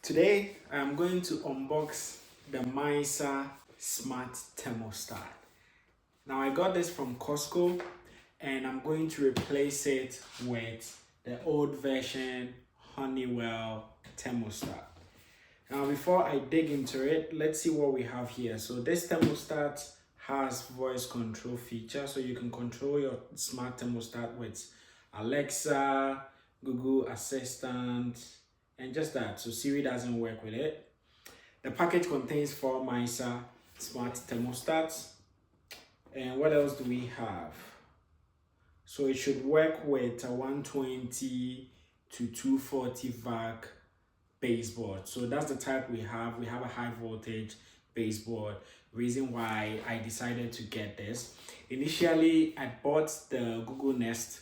Today I'm going to unbox the Mysa Smart Thermostat. Now I got this from Costco and I'm going to replace it with the old version Honeywell thermostat. Now before I dig into it, let's see what we have here. So this thermostat has voice control feature, so you can control your smart thermostat with Alexa, Google Assistant, and just that. So Siri doesn't work with it. The package contains 4 Mysa Smart Thermostats. And what else do we have? So it should work with a 120 to 240 vac baseboard. So that's the type we have. We have a high voltage baseboard. Reason why I decided to get this. Initially, I bought the Google Nest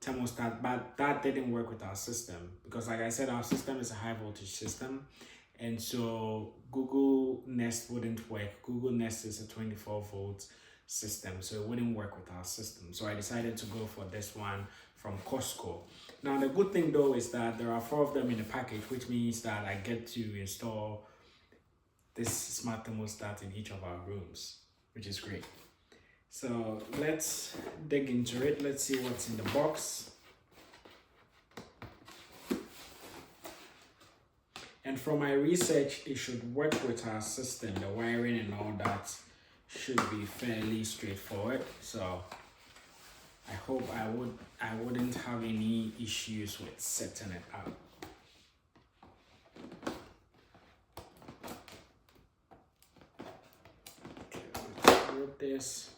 thermostat, but that didn't work with our system because, like I said, our system is a high voltage system, and so Google Nest wouldn't work. Google Nest is a 24 volt system, so it wouldn't work with our system. So I decided to go for this one from Costco. Now the good thing though is that there are 4 of them in the package, which means that I get to install this smart thermostat in each of our rooms, which is great. So let's dig into it. Let's see what's in the box. And from my research, it should work with our system. The wiring and all that should be fairly straightforward. So I hope I wouldn't have any issues with setting it up. Okay, let's rip this.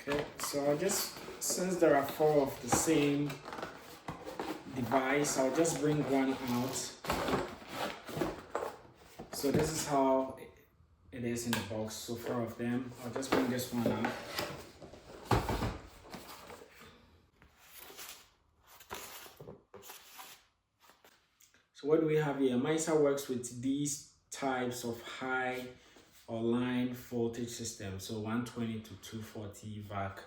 Okay, so I'll just, since there are 4 of the same device, I'll just bring one out. So this is how it is in the box. So 4 of them. I'll just bring this one out. So what do we have here? Mysa works with these types of high or line voltage system, so 120 to 240 vac,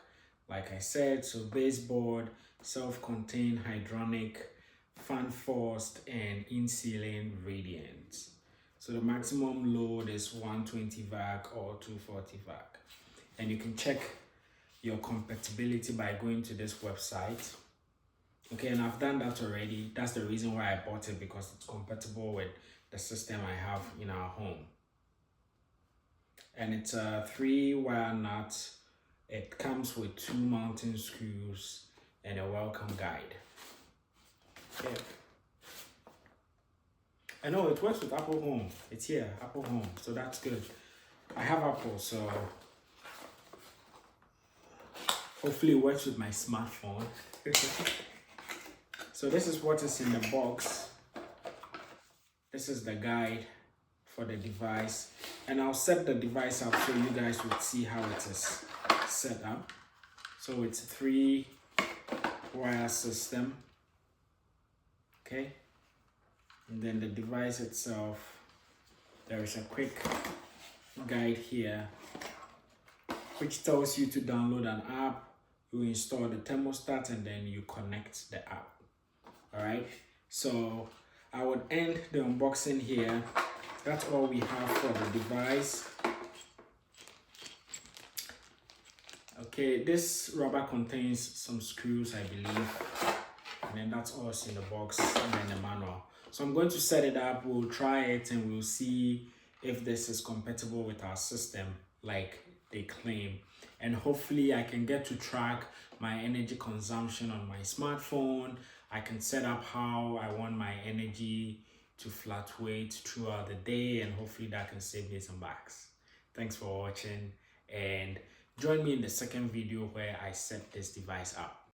like I said. So baseboard, self-contained hydronic, fan forced, and in-ceiling radiant. So the maximum load is 120 vac or 240 vac, and you can check your compatibility by going to this website. Okay, and I've done that already. That's the reason why I bought it, because it's compatible with the system I have in our home. And it's a 3-wire nut. It comes with 2 mounting screws and a welcome guide. Okay. I know it works with Apple Home. It's here, Apple Home, so that's good. I have Apple, so hopefully it works with my smartphone. So this is what is in the box. This is the guide for the device, and I'll set the device up so you guys would see how it is set up. So it's a 3-wire system, okay, and then the device itself, there is a quick guide here which tells you to download an app. You install the thermostat and then you connect the app. All right, so I would end the unboxing here. That's all we have for the device. Okay, this rubber contains some screws, I believe, and then that's all in the box, and then the manual. So I'm going to set it up. We'll try it and we'll see if this is compatible with our system like they claim, and hopefully I can get to track my energy consumption on my smartphone. I can set up how I want my energy to fluctuate throughout the day, and hopefully that can save me some bucks. Thanks for watching, and join me in the second video where I set this device up.